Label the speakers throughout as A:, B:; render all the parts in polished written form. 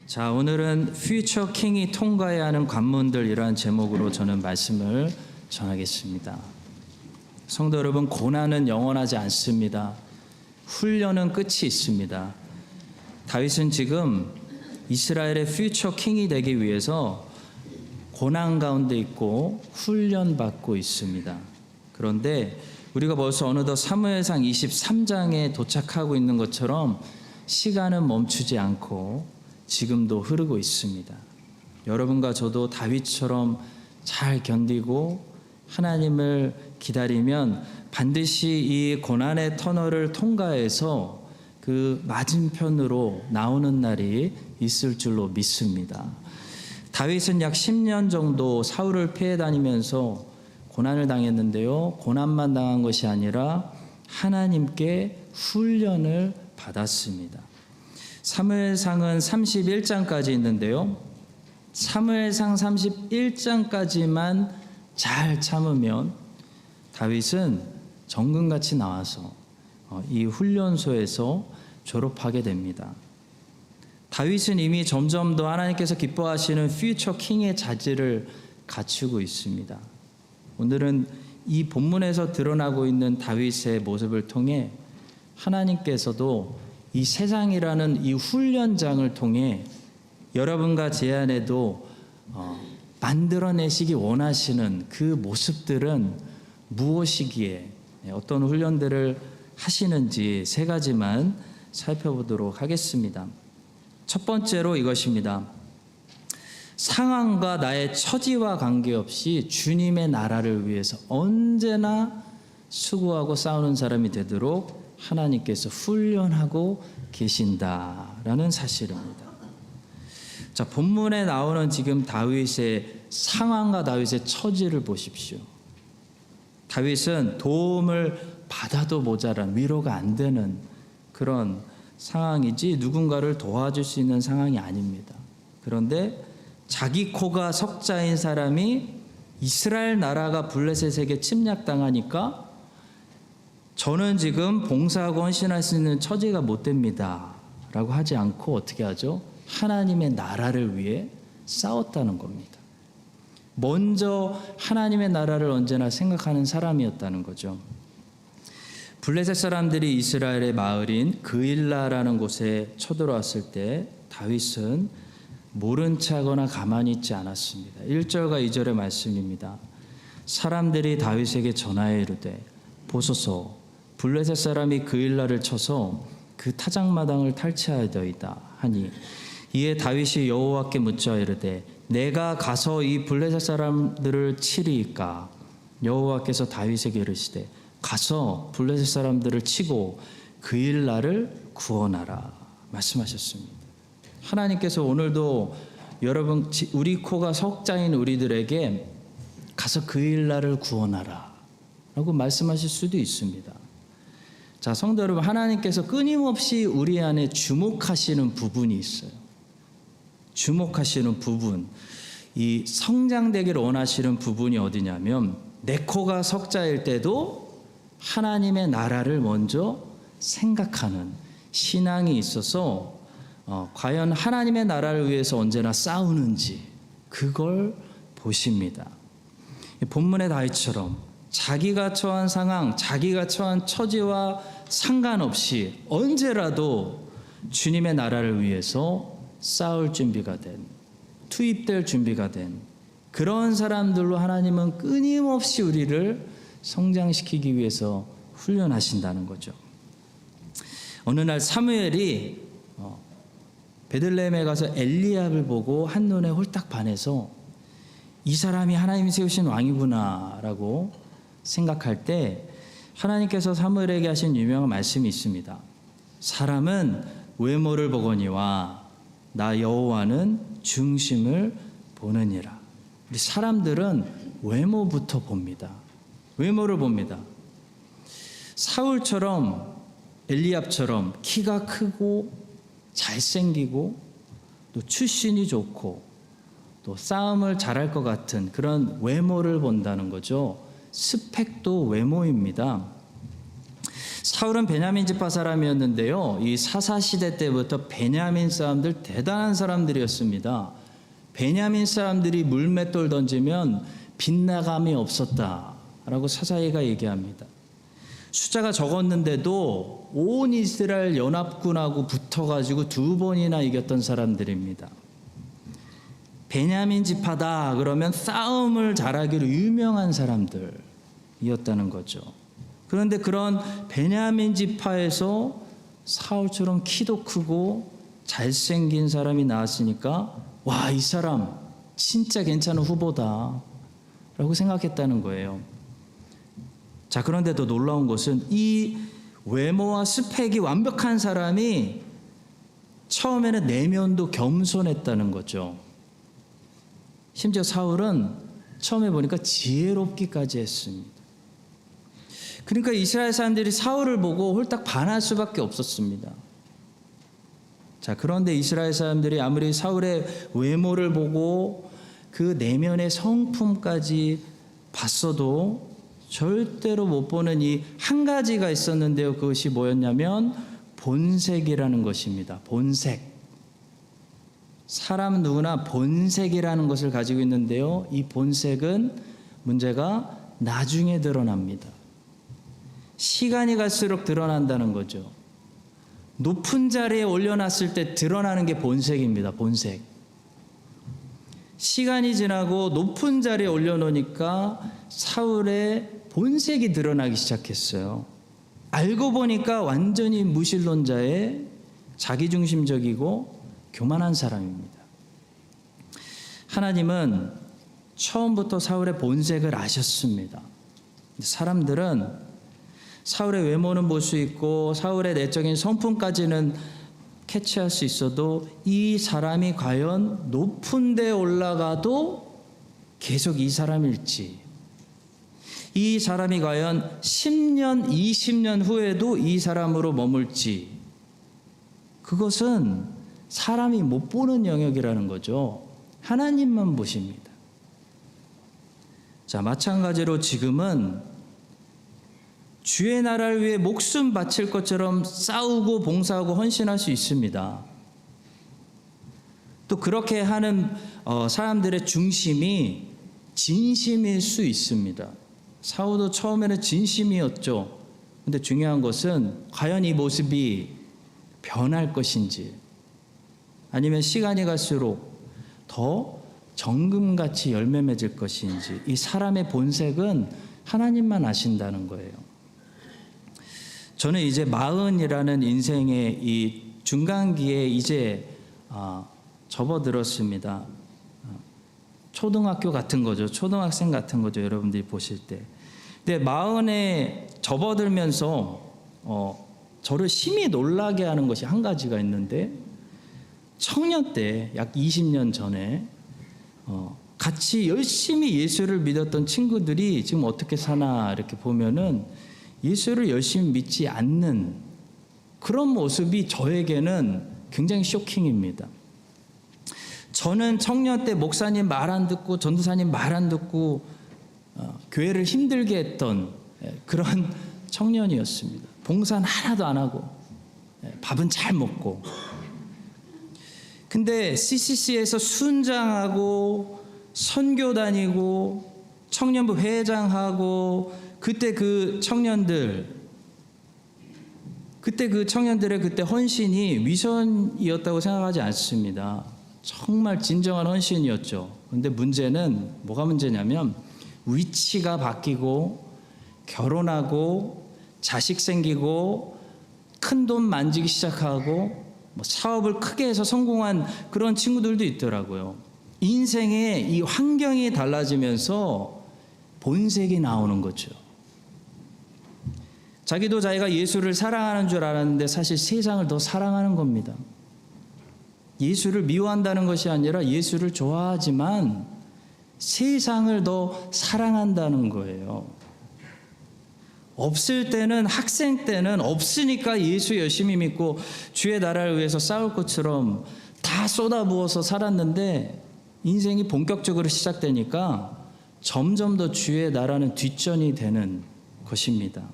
A: 자, 오늘은 퓨처 킹이 통과해야 하는 관문들이라는 제목으로 저는 말씀을 전하겠습니다. 성도 여러분, 고난은 영원하지 않습니다. 훈련은 끝이 있습니다. 다윗은 지금 이스라엘의 퓨처 킹이 되기 위해서 고난 가운데 있고 훈련받고 있습니다. 그런데 우리가 벌써 어느덧 사무엘상 23장에 도착하고 있는 것처럼 시간은 멈추지 않고 지금도 흐르고 있습니다. 여러분과 저도 다윗처럼 잘 견디고 하나님을 기다리면 반드시 이 고난의 터널을 통과해서 그 맞은편으로 나오는 날이 있을 줄로 믿습니다. 다윗은 약 10년 정도 사울을 피해 다니면서 고난을 당했는데요. 고난만 당한 것이 아니라 하나님께 훈련을 받았습니다. 사무엘상은 31장까지 있는데요. 사무엘상 31장까지만 잘 참으면 다윗은 정금같이 나와서 이 훈련소에서 졸업하게 됩니다. 다윗은 이미 점점 더 하나님께서 기뻐하시는 퓨처 킹의 자질을 갖추고 있습니다. 오늘은 이 본문에서 드러나고 있는 다윗의 모습을 통해 하나님께서도 이 세상이라는 이 훈련장을 통해 여러분과 제 안에도 만들어내시기 원하시는 그 모습들은 무엇이기에 어떤 훈련들을 하시는지 세 가지만 살펴보도록 하겠습니다. 첫 번째로 이것입니다. 상황과 나의 처지와 관계없이 주님의 나라를 위해서 언제나 수고하고 싸우는 사람이 되도록 하나님께서 훈련하고 계신다라는 사실입니다. 자, 본문에 나오는 지금 다윗의 상황과 다윗의 처지를 보십시오. 다윗은 도움을 받아도 모자란, 위로가 안 되는 그런 상황이지 누군가를 도와줄 수 있는 상황이 아닙니다. 그런데 자기 코가 석자인 사람이 이스라엘 나라가 블레셋에게 침략당하니까 저는 지금 봉사하고 헌신할 수 있는 처지가 못 됩니다 라고 하지 않고 어떻게 하죠? 하나님의 나라를 위해 싸웠다는 겁니다. 먼저 하나님의 나라를 언제나 생각하는 사람이었다는 거죠. 블레셋 사람들이 이스라엘의 마을인 그일라라는 곳에 쳐들어왔을 때 다윗은 모른 척하거나 가만히 있지 않았습니다. 1절과 2절의 말씀입니다. 사람들이 다윗에게 전하여 이르되 보소서 블레셋 사람이 그일라를 쳐서 그 타작마당을 탈취하여이다 하니 이에 다윗이 여호와께 묻자 이르되 내가 가서 이 블레셋 사람들을 치리이까? 여호와께서 다윗에게 이르시되 가서 블레셋 사람들을 치고 그일라를 구원하라 말씀하셨습니다. 하나님께서 오늘도 여러분 우리 코가 석자인 우리들에게 가서 그일라를 구원하라 라고 말씀하실 수도 있습니다. 자, 성도 여러분, 하나님께서 끊임없이 우리 안에 주목하시는 부분이 있어요. 주목하시는 부분, 이 성장되기를 원하시는 부분이 어디냐면 내 코가 석자일 때도 하나님의 나라를 먼저 생각하는 신앙이 있어서 과연 하나님의 나라를 위해서 언제나 싸우는지 그걸 보십니다. 본문의 다윗처럼 자기가 처한 상황, 자기가 처한 처지와 상관없이 언제라도 주님의 나라를 위해서 싸울 준비가 된, 투입될 준비가 된 그런 사람들로 하나님은 끊임없이 우리를 성장시키기 위해서 훈련하신다는 거죠. 어느 날 사무엘이 베들레헴에 가서 엘리압을 보고 한눈에 홀딱 반해서 이 사람이 하나님이 세우신 왕이구나 라고 생각할 때 하나님께서 사무엘에게 하신 유명한 말씀이 있습니다. 사람은 외모를 보거니와 나 여호와는 중심을 보느니라. 우리 사람들은 외모부터 봅니다. 외모를 봅니다. 사울처럼 엘리압처럼 키가 크고 잘생기고 또 출신이 좋고 또 싸움을 잘할 것 같은 그런 외모를 본다는 거죠. 스펙도 외모입니다. 사울은 베냐민 지파 사람이었는데요. 이 사사 시대 때부터 베냐민 사람들 대단한 사람들이었습니다. 베냐민 사람들이 물맷돌 던지면 빗나감이 없었다라고 사사기가 얘기합니다. 숫자가 적었는데도 온 이스라엘 연합군하고 붙어가지고 2번이나 이겼던 사람들입니다. 베냐민 지파다 그러면 싸움을 잘하기로 유명한 사람들이었다는 거죠. 그런데 그런 베냐민 지파에서 사울처럼 키도 크고 잘생긴 사람이 나왔으니까 와, 이 사람 진짜 괜찮은 후보다 라고 생각했다는 거예요. 자, 그런데 더 놀라운 것은 이 외모와 스펙이 완벽한 사람이 처음에는 내면도 겸손했다는 거죠. 심지어 사울은 처음에 보니까 지혜롭기까지 했습니다. 그러니까 이스라엘 사람들이 사울을 보고 홀딱 반할 수밖에 없었습니다. 자, 그런데 이스라엘 사람들이 아무리 사울의 외모를 보고 그 내면의 성품까지 봤어도 절대로 못 보는 이 한 가지가 있었는데요. 그것이 뭐였냐면 본색이라는 것입니다. 본색. 사람 누구나 본색이라는 것을 가지고 있는데요. 이 본색은 문제가 나중에 드러납니다. 시간이 갈수록 드러난다는 거죠. 높은 자리에 올려놨을 때 드러나는 게 본색입니다. 본색. 시간이 지나고 높은 자리에 올려놓으니까 사울의 본색이 드러나기 시작했어요. 알고 보니까 완전히 무신론자의 자기중심적이고 교만한 사람입니다. 하나님은 처음부터 사울의 본색을 아셨습니다. 사람들은 사울의 외모는 볼 수 있고 사울의 내적인 성품까지는 캐치할 수 있어도 이 사람이 과연 높은 데 올라가도 계속 이 사람일지, 이 사람이 과연 10년, 20년 후에도 이 사람으로 머물지, 그것은 사람이 못 보는 영역이라는 거죠. 하나님만 보십니다. 자, 마찬가지로 지금은 주의 나라를 위해 목숨 바칠 것처럼 싸우고 봉사하고 헌신할 수 있습니다. 또 그렇게 하는 사람들의 중심이 진심일 수 있습니다. 사울도 처음에는 진심이었죠. 그런데 중요한 것은 과연 이 모습이 변할 것인지 아니면 시간이 갈수록 더 정금같이 열매 맺을 것인지, 이 사람의 본색은 하나님만 아신다는 거예요. 저는 이제 40이라는 인생의 이 중간기에 이제 접어들었습니다. 초등학교 같은 거죠. 초등학생 같은 거죠. 여러분들이 보실 때. 근데 40에 접어들면서 저를 심히 놀라게 하는 것이 한 가지가 있는데, 청년 때 약 20년 전에 같이 열심히 예수를 믿었던 친구들이 지금 어떻게 사나 이렇게 보면은 예수를 열심히 믿지 않는 그런 모습이 저에게는 굉장히 쇼킹입니다. 저는 청년 때 목사님 말 안 듣고 전도사님 말 안 듣고 교회를 힘들게 했던 그런 청년이었습니다. 봉사는 하나도 안 하고 밥은 잘 먹고. 근데 CCC에서 순장하고 선교 다니고 청년부 회장하고 그때 그 청년들의 그때 헌신이 위선이었다고 생각하지 않습니다. 정말 진정한 헌신이었죠. 그런데 문제는 뭐가 문제냐면 위치가 바뀌고 결혼하고 자식 생기고 큰 돈 만지기 시작하고 사업을 크게 해서 성공한 그런 친구들도 있더라고요. 인생의 이 환경이 달라지면서 본색이 나오는 거죠. 자기도 자기가 예수를 사랑하는 줄 알았는데 사실 세상을 더 사랑하는 겁니다. 예수를 미워한다는 것이 아니라 예수를 좋아하지만 세상을 더 사랑한다는 거예요. 없을 때는, 학생 때는 없으니까 예수 열심히 믿고 주의 나라를 위해서 싸울 것처럼 다 쏟아부어서 살았는데, 인생이 본격적으로 시작되니까 점점 더 주의 나라는 뒷전이 되는 것입니다.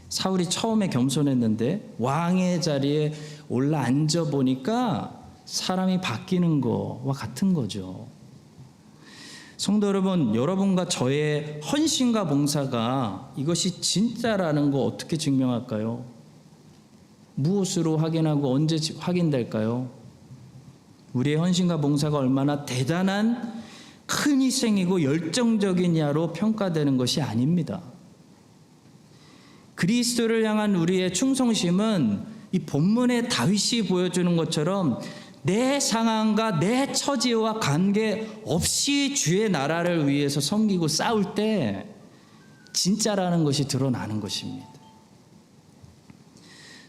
A: 사울이 처음에 겸손했는데 왕의 자리에 올라 앉아 보니까 사람이 바뀌는 거와 같은 거죠. 성도 여러분, 여러분과 저의 헌신과 봉사가 이것이 진짜라는 거 어떻게 증명할까요? 무엇으로 확인하고 언제 확인될까요? 우리의 헌신과 봉사가 얼마나 대단한 큰 희생이고 열정적이냐로 평가되는 것이 아닙니다. 그리스도를 향한 우리의 충성심은 이 본문의 다윗이 보여주는 것처럼 내 상황과 내 처지와 관계없이 주의 나라를 위해서 섬기고 싸울 때 진짜라는 것이 드러나는 것입니다.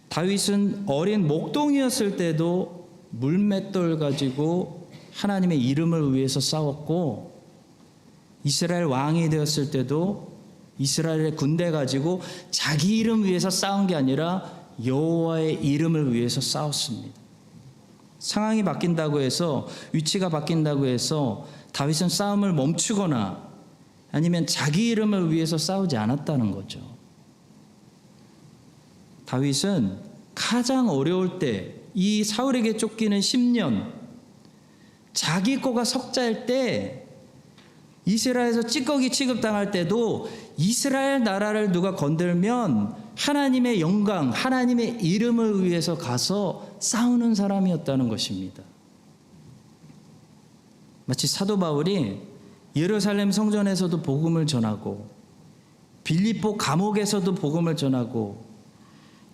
A: 다윗은 어린 목동이었을 때도 물맷돌 가지고 하나님의 이름을 위해서 싸웠고, 이스라엘 왕이 되었을 때도 이스라엘의 군대 가지고 자기 이름 위해서 싸운 게 아니라 여호와의 이름을 위해서 싸웠습니다. 상황이 바뀐다고 해서, 위치가 바뀐다고 해서 다윗은 싸움을 멈추거나 아니면 자기 이름을 위해서 싸우지 않았다는 거죠. 다윗은 가장 어려울 때, 이 사울에게 쫓기는 10년, 자기 거가 석자일 때, 이스라엘에서 찌꺼기 취급당할 때도 이스라엘 나라를 누가 건들면 하나님의 영광, 하나님의 이름을 위해서 가서 싸우는 사람이었다는 것입니다. 마치 사도 바울이 예루살렘 성전에서도 복음을 전하고, 빌립보 감옥에서도 복음을 전하고,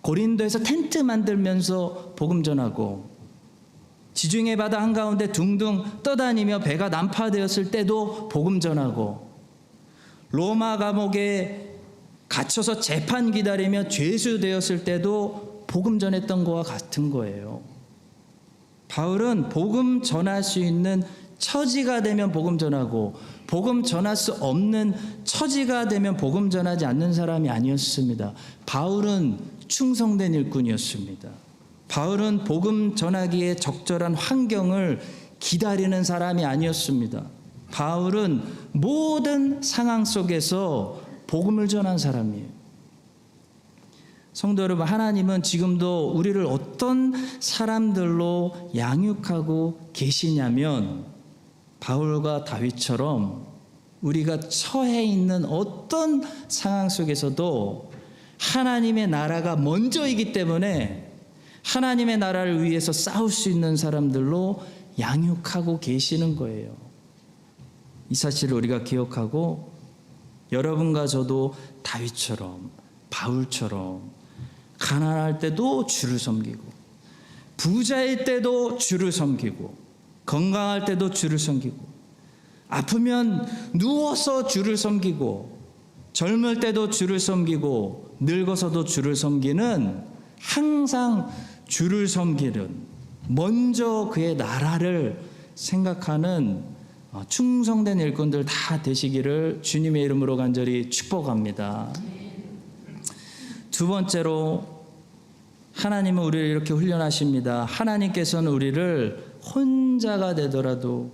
A: 고린도에서 텐트 만들면서 복음 전하고, 지중해 바다 한가운데 둥둥 떠다니며 배가 난파되었을 때도 복음 전하고, 로마 감옥에 갇혀서 재판 기다리며 죄수되었을 때도 복음 전했던 것과 같은 거예요. 바울은 복음 전할 수 있는 처지가 되면 복음 전하고, 복음 전할 수 없는 처지가 되면 복음 전하지 않는 사람이 아니었습니다. 바울은 충성된 일꾼이었습니다. 바울은 복음 전하기에 적절한 환경을 기다리는 사람이 아니었습니다. 바울은 모든 상황 속에서 복음을 전한 사람이에요. 성도 여러분, 하나님은 지금도 우리를 어떤 사람들로 양육하고 계시냐면, 바울과 다윗처럼 우리가 처해 있는 어떤 상황 속에서도 하나님의 나라가 먼저이기 때문에 하나님의 나라를 위해서 싸울 수 있는 사람들로 양육하고 계시는 거예요. 이 사실을 우리가 기억하고, 여러분과 저도 다윗처럼, 바울처럼 가난할 때도 주를 섬기고, 부자일 때도 주를 섬기고, 건강할 때도 주를 섬기고, 아프면 누워서 주를 섬기고, 젊을 때도 주를 섬기고, 늙어서도 주를 섬기는, 항상 주를 섬기는, 먼저 그의 나라를 생각하는 충성된 일꾼들 다 되시기를 주님의 이름으로 간절히 축복합니다. 두 번째로, 하나님은 우리를 이렇게 훈련하십니다. 하나님께서는 우리를 혼자가 되더라도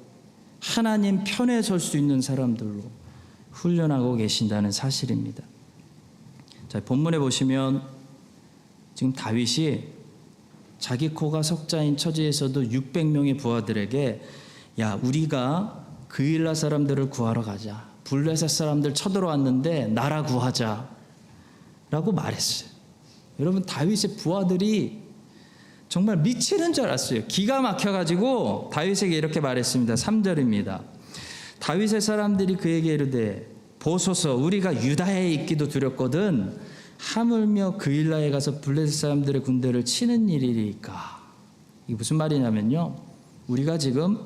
A: 하나님 편에 설 수 있는 사람들로 훈련하고 계신다는 사실입니다. 자, 본문에 보시면 지금 다윗이 자기 코가 석자인 처지에서도 600명의 부하들에게, 야, 우리가 그일라 사람들을 구하러 가자. 블레셋 사람들 쳐들어왔는데 나라 구하자 라고 말했어요. 여러분, 다윗의 부하들이 정말 미치는 줄 알았어요. 기가 막혀가지고 다윗에게 이렇게 말했습니다. 3절입니다. 다윗의 사람들이 그에게 이르되, 보소서, 우리가 유다에 있기도 두렵거든 하물며 그일라에 가서 블레셋 사람들의 군대를 치는 일이리까. 이게 무슨 말이냐면요, 우리가 지금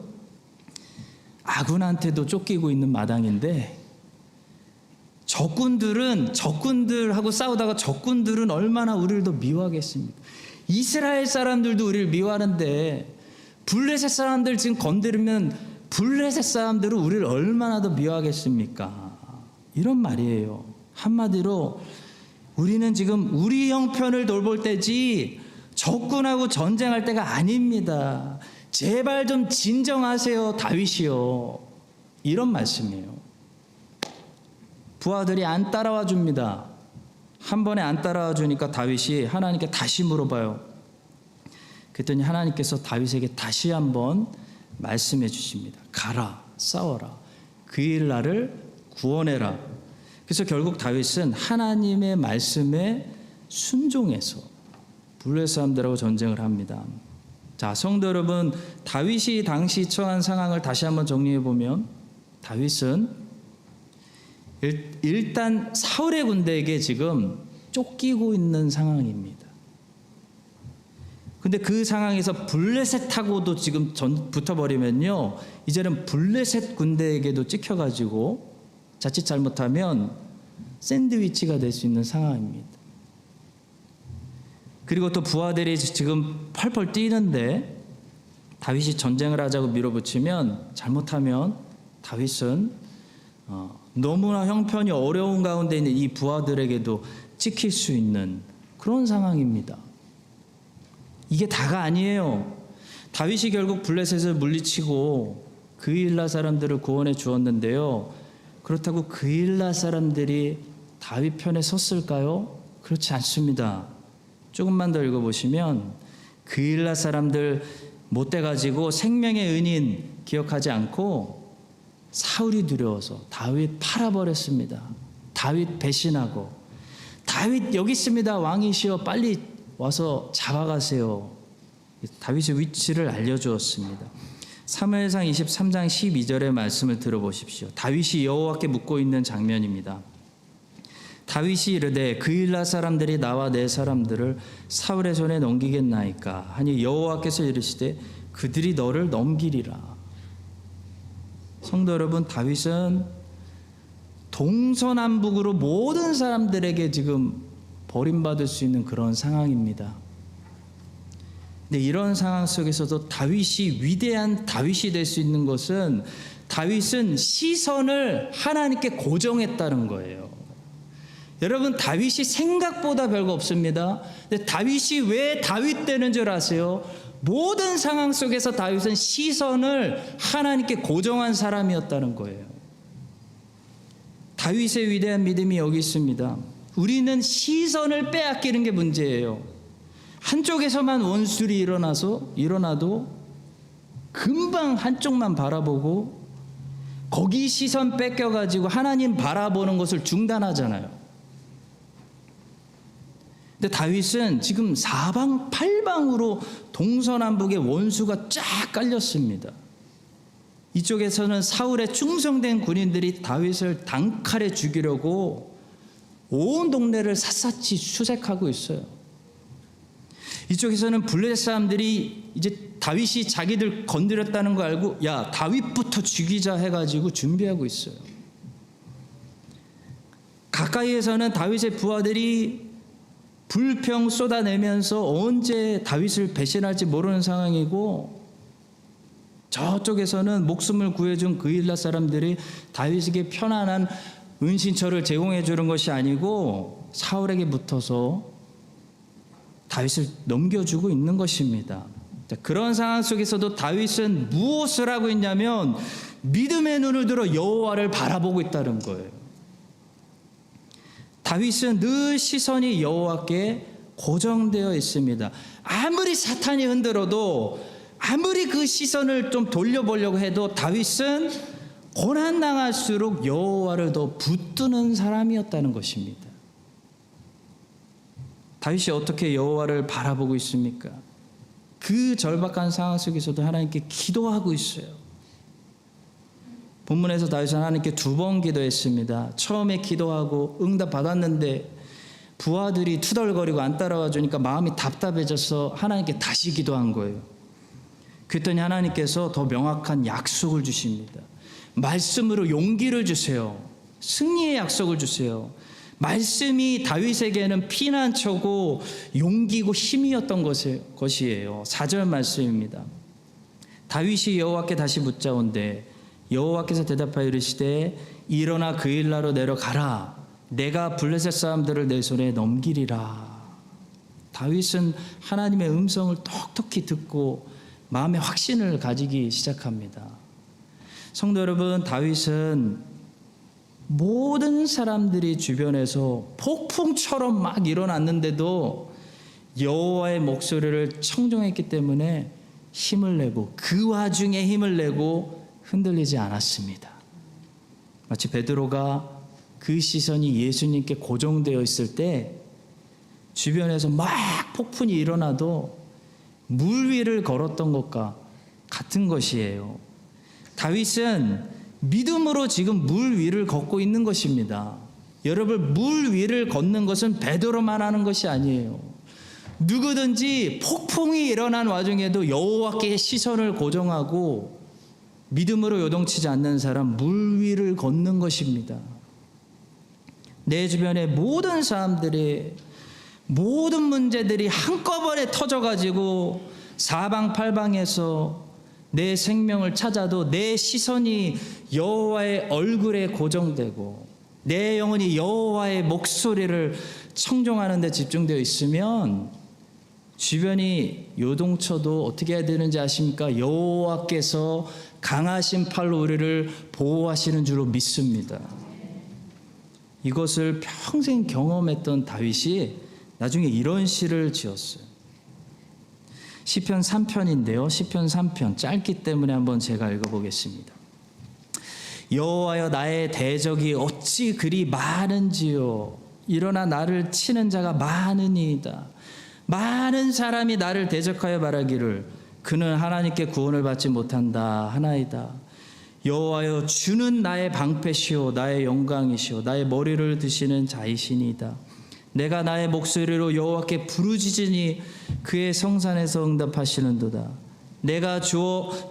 A: 아군한테도 쫓기고 있는 마당인데, 적군들하고 싸우다가 적군들은 얼마나 우리를 더 미워하겠습니까? 이스라엘 사람들도 우리를 미워하는데, 블레셋 사람들 지금 건드리면 블레셋 사람들은 우리를 얼마나 더 미워하겠습니까? 이런 말이에요. 한마디로 우리는 지금 우리 형편을 돌볼 때지 적군하고 전쟁할 때가 아닙니다. 제발 좀 진정하세요, 다윗이요. 이런 말씀이에요. 부하들이 안 따라와 줍니다. 한 번에 안 따라와 주니까 다윗이 하나님께 다시 물어봐요. 그랬더니 하나님께서 다윗에게 다시 한번 말씀해 주십니다. 가라, 싸워라. 그일 나를 구원해라. 그래서 결국 다윗은 하나님의 말씀에 순종해서 블레셋 사람들하고 전쟁을 합니다. 자, 성도 여러분, 다윗이 당시 처한 상황을 다시 한번 정리해 보면 다윗은 일단 사울의 군대에게 지금 쫓기고 있는 상황입니다. 근데 그 상황에서 블레셋하고도 지금 붙어버리면요, 이제는 블레셋 군대에게도 찍혀가지고 자칫 잘못하면 샌드위치가 될 수 있는 상황입니다. 그리고 또 부하들이 지금 펄펄 뛰는데 다윗이 전쟁을 하자고 밀어붙이면 잘못하면 다윗은 너무나 형편이 어려운 가운데 있는 이 부하들에게도 찍힐 수 있는 그런 상황입니다. 이게 다가 아니에요. 다윗이 결국 블레셋을 물리치고 그일라 사람들을 구원해 주었는데요. 그렇다고 그일라 사람들이 다윗 편에 섰을까요? 그렇지 않습니다. 조금만 더 읽어보시면 그일라 사람들 못돼가지고 생명의 은인 기억하지 않고 사울이 두려워서 다윗 팔아버렸습니다. 다윗 배신하고 다윗 여기 있습니다. 왕이시여 빨리 와서 잡아가세요. 다윗의 위치를 알려주었습니다. 사무엘상 23장 12절의 말씀을 들어보십시오. 다윗이 여호와께 묻고 있는 장면입니다. 다윗이 이르되 그일라 사람들이 나와 내 사람들을 사울의 손에 넘기겠나이까 하니 여호와께서 이르시되 그들이 너를 넘기리라. 성도 여러분, 다윗은 동서남북으로 모든 사람들에게 지금 버림받을 수 있는 그런 상황입니다. 근데 이런 상황 속에서도 다윗이 위대한 다윗이 될 수 있는 것은 다윗은 시선을 하나님께 고정했다는 거예요. 여러분, 다윗이 생각보다 별거 없습니다. 근데 다윗이 왜 다윗 되는 줄 아세요? 모든 상황 속에서 다윗은 시선을 하나님께 고정한 사람이었다는 거예요. 다윗의 위대한 믿음이 여기 있습니다. 우리는 시선을 빼앗기는 게 문제예요. 한쪽에서만 원술이 일어나도 금방 한쪽만 바라보고 거기 시선 뺏겨가지고 하나님 바라보는 것을 중단하잖아요. 근데 다윗은 지금 사방팔방으로 동서남북의 원수가 쫙 깔렸습니다. 이쪽에서는 사울의 충성된 군인들이 다윗을 단칼에 죽이려고 온 동네를 샅샅이 수색하고 있어요. 이쪽에서는 블레셋 사람들이 이제 다윗이 자기들 건드렸다는 거 알고 야 다윗부터 죽이자 해가지고 준비하고 있어요. 가까이에서는 다윗의 부하들이 불평 쏟아내면서 언제 다윗을 배신할지 모르는 상황이고, 저쪽에서는 목숨을 구해준 그일라 사람들이 다윗에게 편안한 은신처를 제공해 주는 것이 아니고 사울에게 붙어서 다윗을 넘겨주고 있는 것입니다. 그런 상황 속에서도 다윗은 무엇을 하고 있냐면 믿음의 눈을 들어 여호와를 바라보고 있다는 거예요. 다윗은 늘 시선이 여호와께 고정되어 있습니다. 아무리 사탄이 흔들어도 아무리 그 시선을 좀 돌려보려고 해도 다윗은 고난당할수록 여호와를 더 붙드는 사람이었다는 것입니다. 다윗이 어떻게 여호와를 바라보고 있습니까? 그 절박한 상황 속에서도 하나님께 기도하고 있어요. 본문에서 다윗은 하나님께 2번 기도했습니다. 처음에 기도하고 응답 받았는데 부하들이 투덜거리고 안 따라와 주니까 마음이 답답해져서 하나님께 다시 기도한 거예요. 그랬더니 하나님께서 더 명확한 약속을 주십니다. 말씀으로 용기를 주세요. 승리의 약속을 주세요. 말씀이 다윗에게는 피난처고 용기고 힘이었던 것이에요. 4절 말씀입니다. 다윗이 여호와께 다시 묻자온대 여호와께서 대답하여 이르시되 일어나 그일라로 내려가라. 내가 블레셋 사람들을 내 손에 넘기리라. 다윗은 하나님의 음성을 톡톡히 듣고 마음의 확신을 가지기 시작합니다. 성도 여러분, 다윗은 모든 사람들이 주변에서 폭풍처럼 막 일어났는데도 여호와의 목소리를 청종했기 때문에 힘을 내고, 그 와중에 힘을 내고 흔들리지 않았습니다. 마치 베드로가 그 시선이 예수님께 고정되어 있을 때 주변에서 막 폭풍이 일어나도 물 위를 걸었던 것과 같은 것이에요. 다윗은 믿음으로 지금 물 위를 걷고 있는 것입니다. 여러분, 물 위를 걷는 것은 베드로만 하는 것이 아니에요. 누구든지 폭풍이 일어난 와중에도 여호와께 시선을 고정하고 믿음으로 요동치지 않는 사람, 물 위를 걷는 것입니다. 내 주변의 모든 사람들의 모든 문제들이 한꺼번에 터져가지고 사방팔방에서 내 생명을 찾아도 내 시선이 여호와의 얼굴에 고정되고 내 영혼이 여호와의 목소리를 청종하는 데 집중되어 있으면 주변이 요동쳐도 어떻게 해야 되는지 아십니까? 여호와께서 강하신 팔로 우리를 보호하시는 줄로 믿습니다. 이것을 평생 경험했던 다윗이 나중에 이런 시를 지었어요. 시편 3편인데요. 시편 3편 짧기 때문에 한번 제가 읽어보겠습니다. 여호와여, 나의 대적이 어찌 그리 많은지요. 일어나 나를 치는 자가 많으니이다. 많은 사람이 나를 대적하여 말하기를 그는 하나님께 구원을 받지 못한다 하나이다. 여호와여, 주는 나의 방패시오 나의 영광이시오 나의 머리를 드시는 자이시니이다. 내가 나의 목소리로 여호와께 부르짖으니 그의 성산에서 응답하시는도다. 내가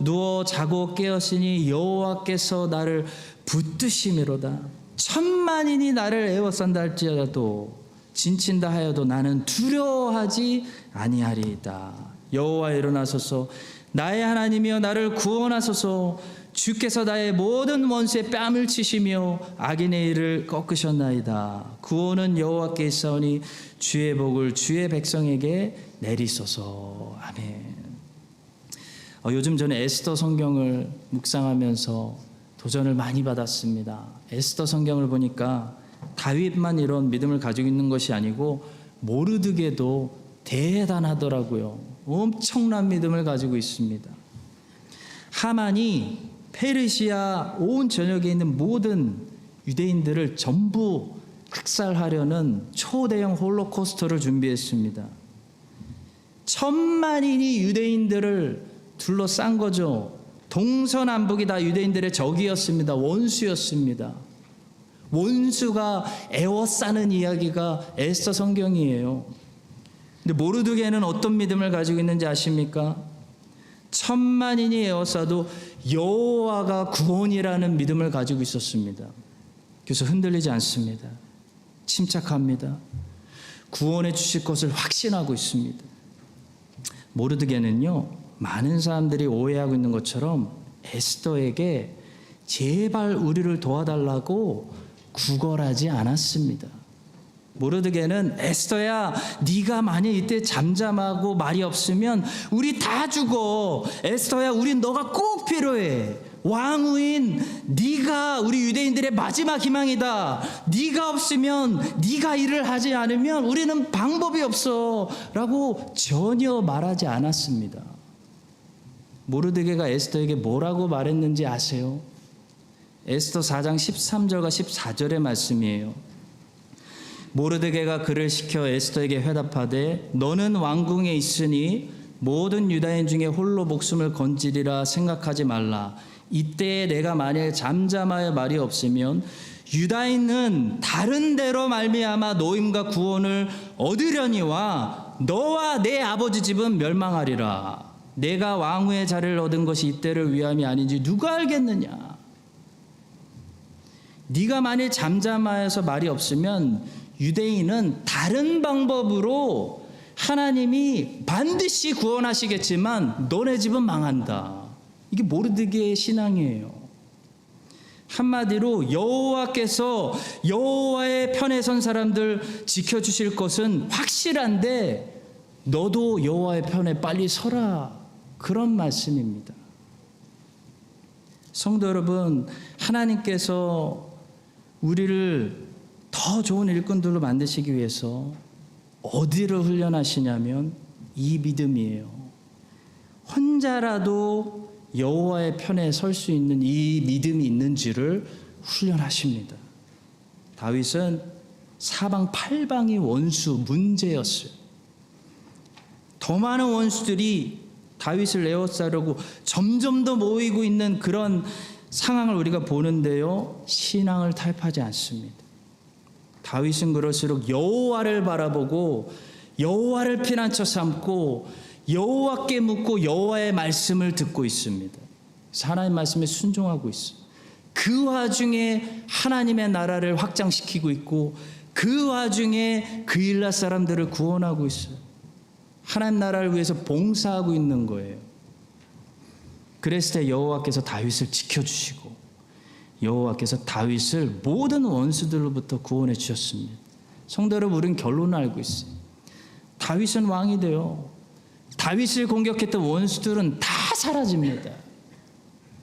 A: 누워 자고 깨었으니 여호와께서 나를 붙드심이로다. 천만인이 나를 에워싼다 할지라도 진친다 하여도 나는 두려워하지 아니하리이다. 여호와 일어나소서. 나의 하나님이여 나를 구원하소서. 주께서 나의 모든 원수의 뺨을 치시며 악인의 일을 꺾으셨나이다. 구원은 여호와께 있사오니 주의 복을 주의 백성에게 내리소서. 아멘. 요즘 저는 에스더 성경을 묵상하면서 도전을 많이 받았습니다. 에스더 성경을 보니까 다윗만 이런 믿음을 가지고 있는 것이 아니고 모르드게도 대단하더라고요. 엄청난 믿음을 가지고 있습니다. 하만이 페르시아 온 전역에 있는 모든 유대인들을 전부 학살하려는 초대형 홀로코스터를 준비했습니다. 천만인이 유대인들을 둘러싼 거죠. 동서남북이 다 유대인들의 적이었습니다. 원수였습니다. 원수가 애워싸는 이야기가 에스더 성경이에요. 근데 모르드게는 어떤 믿음을 가지고 있는지 아십니까? 천만인이 에워싸도 여호와가 구원이라는 믿음을 가지고 있었습니다. 그래서 흔들리지 않습니다. 침착합니다. 구원해 주실 것을 확신하고 있습니다. 모르드게는요, 많은 사람들이 오해하고 있는 것처럼 에스더에게 제발 우리를 도와달라고 구걸하지 않았습니다. 모르드게는 에스더야, 네가 만약 이때 잠잠하고 말이 없으면 우리 다 죽어. 에스더야, 우린 너가 꼭 필요해. 왕후인 네가 우리 유대인들의 마지막 희망이다. 네가 없으면, 네가 일을 하지 않으면 우리는 방법이 없어 라고 전혀 말하지 않았습니다. 모르드게가 에스더에게 뭐라고 말했는지 아세요? 에스더 4장 13절과 14절의 말씀이에요. 모르드게가 그를 시켜 에스더에게 회답하되 너는 왕궁에 있으니 모든 유다인 중에 홀로 목숨을 건지리라 생각하지 말라. 이때에 내가 만일 잠잠하여 말이 없으면 유다인은 다른 데로 말미암아 노임과 구원을 얻으려니와 너와 내 아버지 집은 멸망하리라. 내가 왕후의 자리를 얻은 것이 이때를 위함이 아닌지 누가 알겠느냐. 네가 만일 잠잠하여서 말이 없으면 유대인은 다른 방법으로 하나님이 반드시 구원하시겠지만 너네 집은 망한다. 이게 모르드게의 신앙이에요. 한마디로 여호와께서 여호와의 편에 선 사람들 지켜주실 것은 확실한데 너도 여호와의 편에 빨리 서라. 그런 말씀입니다. 성도 여러분, 하나님께서 우리를 더 좋은 일꾼들로 만드시기 위해서 어디를 훈련하시냐면 이 믿음이에요. 혼자라도 여호와의 편에 설 수 있는 이 믿음이 있는지를 훈련하십니다. 다윗은 사방 팔방이 원수, 문제였어요. 더 많은 원수들이 다윗을 에워싸려고 점점 더 모이고 있는 그런 상황을 우리가 보는데요, 신앙을 타협하지 않습니다. 다윗은 그럴수록 여호와를 바라보고 여호와를 피난처 삼고 여호와께 묻고 여호와의 말씀을 듣고 있습니다. 하나님 말씀에 순종하고 있어요. 그 와중에 하나님의 나라를 확장시키고 있고 그 와중에 그일라 사람들을 구원하고 있어요. 하나님 나라를 위해서 봉사하고 있는 거예요. 그랬을 때 여호와께서 다윗을 지켜주시고 여호와께서 다윗을 모든 원수들로부터 구원해 주셨습니다. 성도 여러분, 우리는 결론을 알고 있어요. 다윗은 왕이 돼요. 다윗을 공격했던 원수들은 다 사라집니다.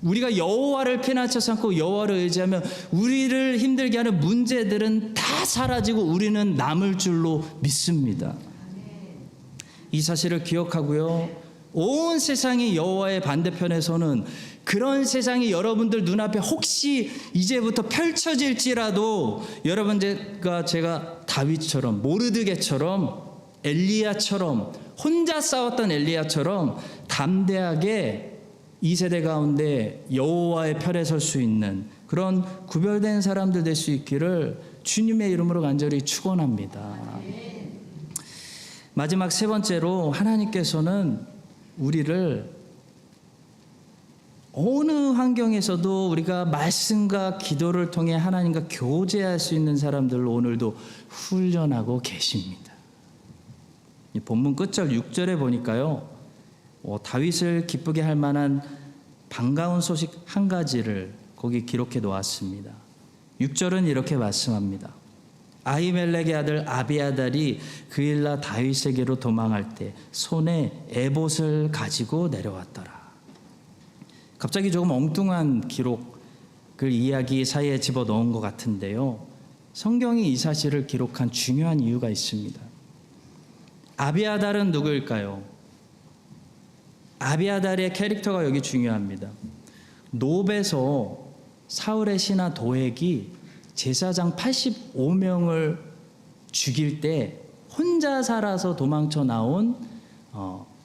A: 우리가 여호와를 피난처 삼고 여호와를 의지하면 우리를 힘들게 하는 문제들은 다 사라지고 우리는 남을 줄로 믿습니다. 이 사실을 기억하고요, 온 세상이 여호와의 반대편에서는 그런 세상이 여러분들 눈앞에 혹시 이제부터 펼쳐질지라도 여러분들과 제가 다윗처럼, 모르드게처럼, 엘리야처럼, 혼자 싸웠던 엘리야처럼 담대하게 이 세대 가운데 여호와의 편에 설 수 있는 그런 구별된 사람들 될 수 있기를 주님의 이름으로 간절히 축원합니다. 마지막 세 번째로, 하나님께서는 우리를 어느 환경에서도 우리가 말씀과 기도를 통해 하나님과 교제할 수 있는 사람들로 오늘도 훈련하고 계십니다. 이 본문 끝절 6절에 보니까요, 다윗을 기쁘게 할 만한 반가운 소식 한 가지를 거기 기록해 놓았습니다. 6절은 이렇게 말씀합니다. 아히멜렉의 아들 아비아달이 그일라 다윗에게로 도망할 때 손에 에봇을 가지고 내려왔더라. 갑자기 조금 엉뚱한 기록을 이야기 사이에 집어넣은 것 같은데요, 성경이 이 사실을 기록한 중요한 이유가 있습니다. 아비아달은 누구일까요? 아비아달의 캐릭터가 여기 중요합니다. 노베서 사울의 신하 도액이 제사장 85명을 죽일 때 혼자 살아서 도망쳐 나온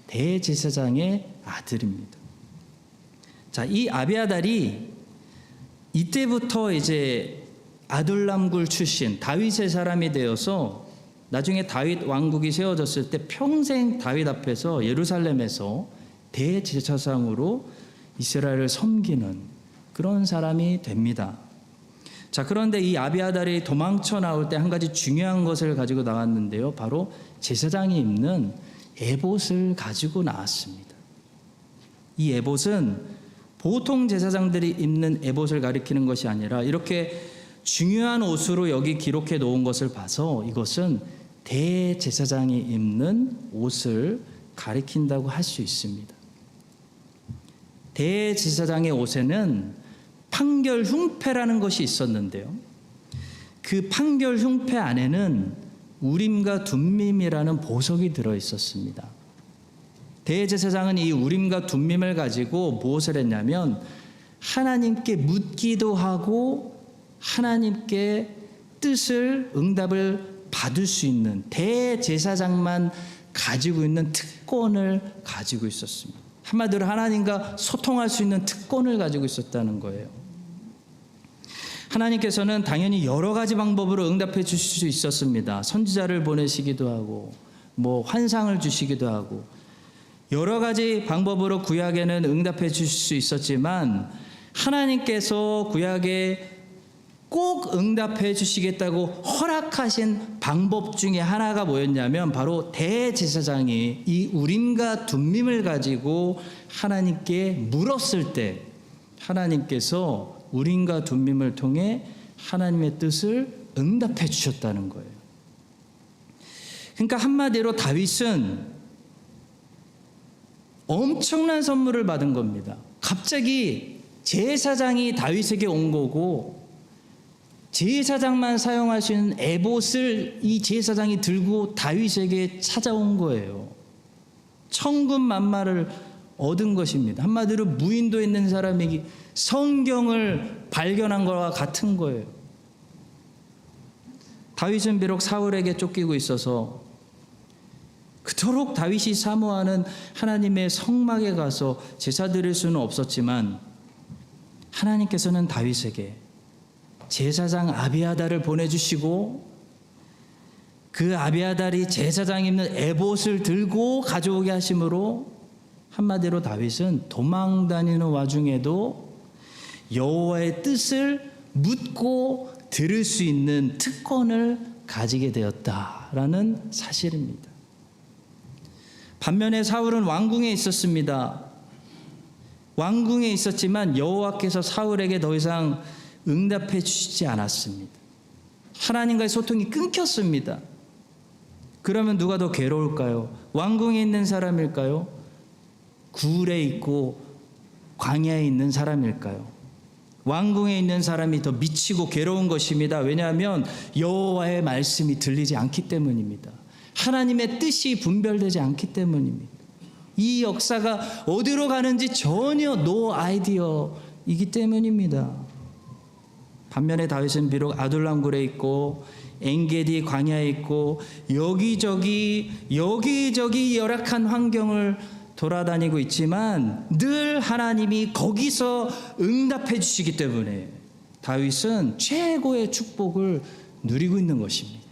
A: 대제사장의 아들입니다. 자, 이 아비아달이 이때부터 이제 아둘람굴 출신 다윗의 사람이 되어서 나중에 다윗 왕국이 세워졌을 때 평생 다윗 앞에서 예루살렘에서 대제사장으로 이스라엘을 섬기는 그런 사람이 됩니다. 자, 그런데 이 아비아달이 도망쳐 나올 때 한 가지 중요한 것을 가지고 나왔는데요, 바로 제사장이 입는 에봇을 가지고 나왔습니다. 이 에봇은 보통 제사장들이 입는 에봇을 가리키는 것이 아니라 이렇게 중요한 옷으로 여기 기록해 놓은 것을 봐서 이것은 대제사장이 입는 옷을 가리킨다고 할 수 있습니다. 대제사장의 옷에는 판결 흉패라는 것이 있었는데요, 그 판결 흉패 안에는 우림과 둠밈이라는 보석이 들어 있었습니다. 대제사장은 이 우림과 둠밈을 가지고 무엇을 했냐면 하나님께 묻기도 하고 하나님께 뜻을, 응답을 받을 수 있는 대제사장만 가지고 있는 특권을 가지고 있었습니다. 한마디로 하나님과 소통할 수 있는 특권을 가지고 있었다는 거예요. 하나님께서는 당연히 여러 가지 방법으로 응답해 주실 수 있었습니다. 선지자를 보내시기도 하고 환상을 주시기도 하고 여러 가지 방법으로 구약에는 응답해 주실 수 있었지만 하나님께서 구약에 꼭 응답해 주시겠다고 허락하신 방법 중에 하나가 뭐였냐면 바로 대제사장이 이 우림과 둠밈을 가지고 하나님께 물었을 때 하나님께서 우림과 둠밈을 통해 하나님의 뜻을 응답해 주셨다는 거예요. 그러니까 한마디로 다윗은 엄청난 선물을 받은 겁니다. 갑자기 제사장이 다윗에게 온 거고 제사장만 사용할 수 있는 에봇을 이 제사장이 들고 다윗에게 찾아온 거예요. 천군만마를 얻은 것입니다. 한마디로 무인도에 있는 사람에게 성경을 발견한 것과 같은 거예요. 다윗은 비록 사울에게 쫓기고 있어서 그토록 다윗이 사모하는 하나님의 성막에 가서 제사 드릴 수는 없었지만, 하나님께서는 다윗에게 제사장 아비아달을 보내주시고, 그 아비아달이 제사장 입는 에봇을 들고 가져오게 하심으로 한마디로 다윗은 도망 다니는 와중에도 여호와의 뜻을 묻고 들을 수 있는 특권을 가지게 되었다라는 사실입니다. 반면에 사울은 왕궁에 있었습니다. 왕궁에 있었지만 여호와께서 사울에게 더 이상 응답해 주시지 않았습니다. 하나님과의 소통이 끊겼습니다. 그러면 누가 더 괴로울까요? 왕궁에 있는 사람일까요? 굴에 있고 광야에 있는 사람일까요? 왕궁에 있는 사람이 더 미치고 괴로운 것입니다. 왜냐하면 여호와의 말씀이 들리지 않기 때문입니다. 하나님의 뜻이 분별되지 않기 때문입니다. 이 역사가 어디로 가는지 전혀 노 아이디어이기 때문입니다. 반면에 다윗은 비록 아둘람 굴에 있고 엔게디 광야에 있고 여기저기 열악한 환경을 돌아다니고 있지만 늘 하나님이 거기서 응답해 주시기 때문에 다윗은 최고의 축복을 누리고 있는 것입니다.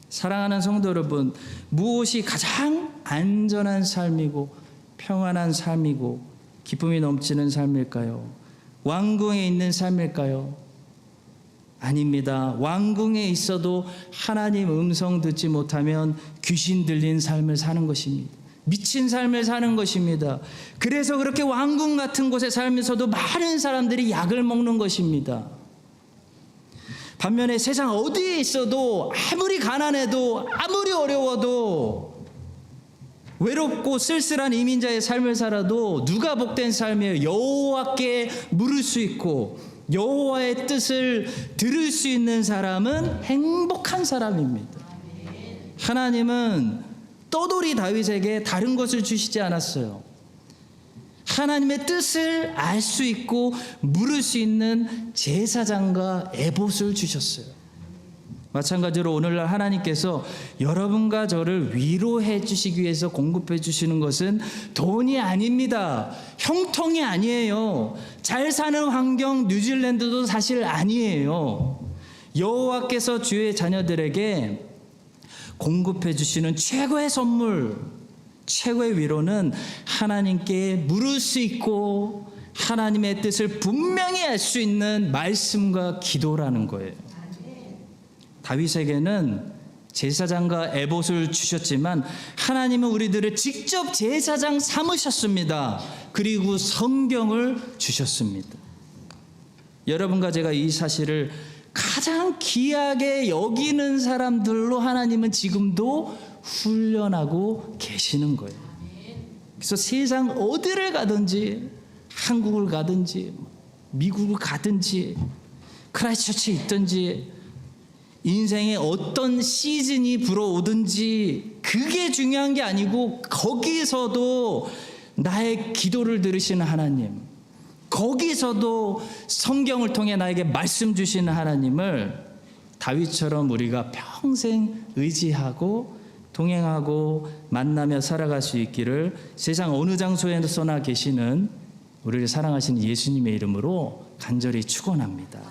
A: 사랑하는 성도 여러분, 무엇이 가장 안전한 삶이고 평안한 삶이고 기쁨이 넘치는 삶일까요? 왕궁에 있는 삶일까요? 아닙니다. 왕궁에 있어도 하나님 음성 듣지 못하면 귀신 들린 삶을 사는 것입니다. 미친 삶을 사는 것입니다. 그래서 그렇게 왕궁 같은 곳에 살면서도 많은 사람들이 약을 먹는 것입니다. 반면에 세상 어디에 있어도 아무리 가난해도 아무리 어려워도 외롭고 쓸쓸한 이민자의 삶을 살아도 누가 복된 삶이에요? 여호와께 물을 수 있고 여호와의 뜻을 들을 수 있는 사람은 행복한 사람입니다. 하나님은 떠돌이 다윗에게 다른 것을 주시지 않았어요. 하나님의 뜻을 알 수 있고 물을 수 있는 제사장과 에봇을 주셨어요. 마찬가지로 오늘날 하나님께서 여러분과 저를 위로해 주시기 위해서 공급해 주시는 것은 돈이 아닙니다. 형통이 아니에요. 잘 사는 환경 뉴질랜드도 사실 아니에요. 여호와께서 주의 자녀들에게 공급해 주시는 최고의 선물, 최고의 위로는 하나님께 물을 수 있고 하나님의 뜻을 분명히 알 수 있는 말씀과 기도라는 거예요. 다윗에게는 제사장과 에봇을 주셨지만 하나님은 우리들을 직접 제사장 삼으셨습니다. 그리고 성경을 주셨습니다. 여러분과 제가 이 사실을 가장 귀하게 여기는 사람들로 하나님은 지금도 훈련하고 계시는 거예요. 그래서 세상 어디를 가든지, 한국을 가든지 미국을 가든지 크라이스처치에 있든지 인생에 어떤 시즌이 불어오든지 그게 중요한 게 아니고 거기서도 나의 기도를 들으시는 하나님, 거기서도 성경을 통해 나에게 말씀 주시는 하나님을 다윗처럼 우리가 평생 의지하고 동행하고 만나며 살아갈 수 있기를 세상 어느 장소에서나 계시는 우리를 사랑하시는 예수님의 이름으로 간절히 축원합니다.